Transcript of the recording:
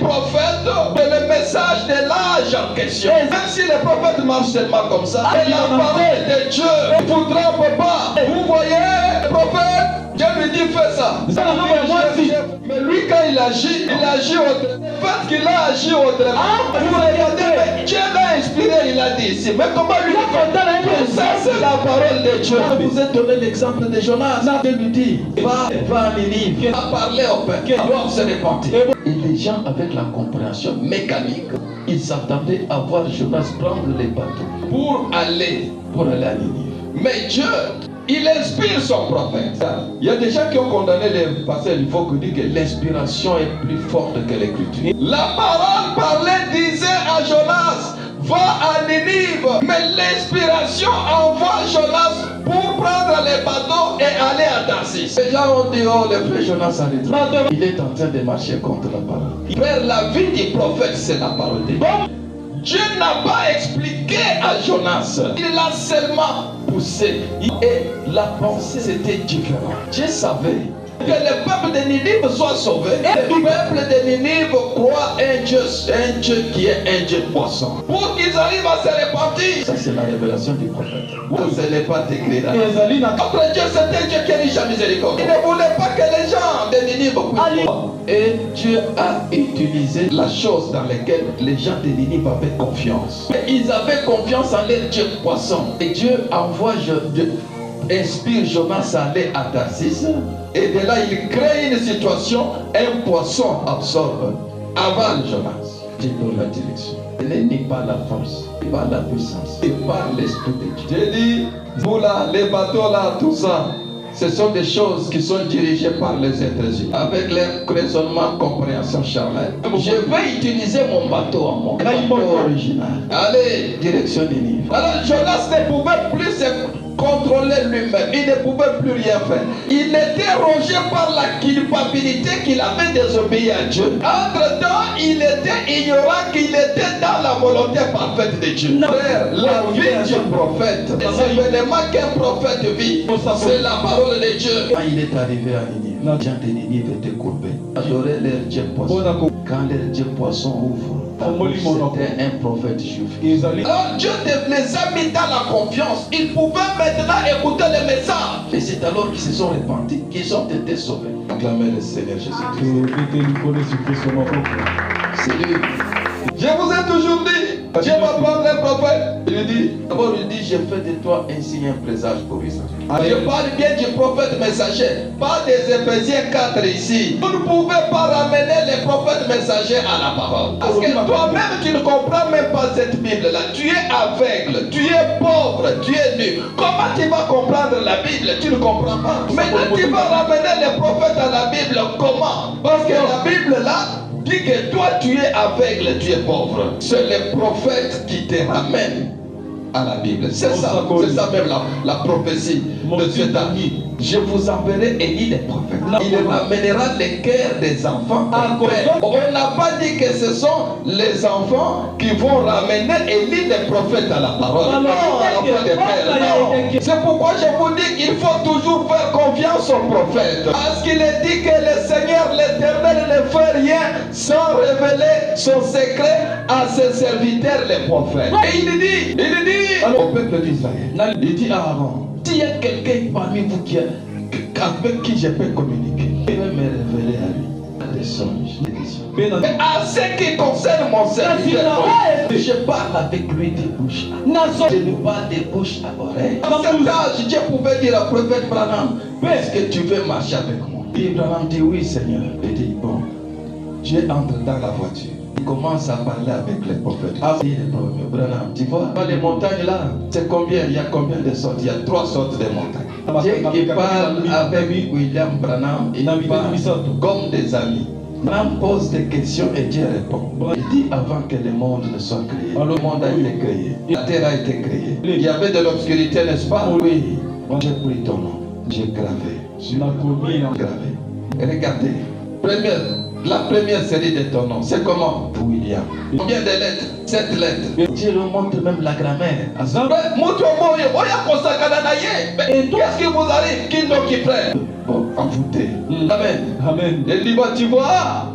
prophète, c'est le message de l'âge en question. Même si les prophètes marchent seulement comme ça, et la parole de Dieu ne vous trompe pas. Vous voyez, le prophète, Dieu lui dit fais ça. Mais lui quand il agit autrement. Le fait qu'il a agi autrement, vous regardez, mais Dieu l'a inspiré, il a dit ici. Mais comment lui ça c'est la parole de Dieu. Je vous ai donné l'exemple de Jonas. Dieu lui dit, va à Ninive, va parler au peuple, alors se repentir. Et les gens avec la compréhension mécanique, ils s'attendaient à voir Jonas prendre les bateaux pour aller à Ninive. Mais Dieu, il inspire son prophète. Il y a des gens qui ont condamné les passages. Il faut que dire que l'inspiration est plus forte que l'écriture. La parole parlait, disait à Jonas, va à Ninive. Mais l'inspiration envoie Jonas pour prendre les bateaux et aller à Tarsis. Les gens ont dit, oh, le frère Jonas arrête. Il est en train de marcher contre la parole. Frère, la vie du prophète, c'est la parole de Dieu. Dieu n'a pas expliqué à Jonas. Il l'a seulement poussé. Et la pensée c'était différent. Dieu savait que le peuple de Ninive soit sauvé. Et le peuple de Ninive croit un Dieu qui est un Dieu poisson. Pour qu'ils arrivent à se repentir. Ça c'est la révélation du prophète. Vous n'allez pas t'écrire là. Notre Dieu c'est un Dieu qui est riche en miséricorde. Il ne voulait pas que les gens de Ninive puissent. Et Dieu a utilisé la chose dans laquelle les gens de Ninive avaient confiance. Mais ils avaient confiance en leur Dieu poisson. Et Dieu inspire Jonas à aller à Tarsis. Et de là, il crée une situation, un poisson absorbe, avale Jonas. Dieu donne la direction. Ce n'est pas la force, pas la puissance, et pas l'esprit de Dieu. J'ai dit, vous là, les bateaux là, tout ça, ce sont des choses qui sont dirigées par les êtres humains, avec leur raisonnement, compréhension charnelle. Je vais utiliser mon bateau en mon bateau original. Allez, direction Ninive. Alors Jonas ne pouvait plus se contrôler lui-même. Il ne pouvait plus rien faire. Il était rongé par la culpabilité qu'il avait désobéi à Dieu. Entre-temps, il était ignorant qu'il était dans la volonté parfaite de Dieu. Frère, la vie du prophète, les événements qu'un prophète vit, c'est la parole de Dieu. Quand il est arrivé à Ninive, les gens de Ninive étaient courbés. Adoraient leur Dieu poisson. Quand leur Dieu poisson ouvre, c'était un prophète juif. Alors Dieu les a mis dans la confiance. Ils pouvaient maintenant écouter le message. Et c'est alors qu'ils se sont repentis, qu'ils ont été sauvés. Acclamez le Seigneur Jésus-Christ. C'est lui. Je vous ai toujours dit, Dieu va prendre les prophètes. Il dit, d'abord il dit, je fais de toi un signe, un présage pour Israël. Je parle bien du prophète messager, pas des Éphésiens 4 ici. Vous ne pouvez pas ramener les prophètes messagers à la parole. Parce que toi-même tu ne comprends même pas cette Bible-là. Tu es aveugle, tu es pauvre, tu es nu. Comment tu vas comprendre la Bible? Tu ne comprends pas. Maintenant tu vas ramener les prophètes à la Bible. Comment? Parce que la Bible-là dit que toi tu es aveugle, tu es pauvre. C'est les prophètes qui te ramènent à la Bible. C'est ça même la prophétie de cet ami. Je vous enverrai Élie les prophètes. Il ramènera les cœurs des enfants. On n'a pas dit que ce sont les enfants qui vont ramener Élie les prophètes à la parole. C'est pourquoi je vous dis qu'il faut toujours faire confiance aux prophètes. Parce qu'il est dit que le Seigneur l'Éternel ne fait rien sans révéler son secret à ses serviteurs les prophètes. Et il dit au peuple d'Israël, il dit à Aaron, s'il y a quelqu'un parmi vous avec qui je peux communiquer, je vais me révéler à lui. Des songes, des visions. Mais à ce qui concerne mon serviteur, je parle avec lui de bouche à oreille. Je lui parle de bouche à oreille. À cet âge, Dieu pouvait dire au prophète Branham, est-ce que tu veux marcher avec moi? Et Branham dit oui Seigneur. Il dit bon, Dieu entre dans la voiture. Il commence à parler avec les prophètes. Ah, il est premier. Branham, tu vois, les montagnes là, c'est combien? Il y a combien de sortes? Il y a 3 sortes de montagnes. Dieu qui parle avec William Branham, il parle comme des amis. Branham pose des questions et Dieu répond. Il dit avant que le monde ne soit créé, le monde a été créé, la terre a été créée. Il y avait de l'obscurité, n'est-ce pas? Oui. J'ai pris ton nom, j'ai gravé. Regardez, la première série de ton nom, c'est comment? William. Combien de lettres? 7 lettres. Dieu lui montre même la grammaire. Qu'est-ce qui vous arrive? Qui nous qui prennent? Bon, envoûté. Amen. Amen. Il dit, tu vois,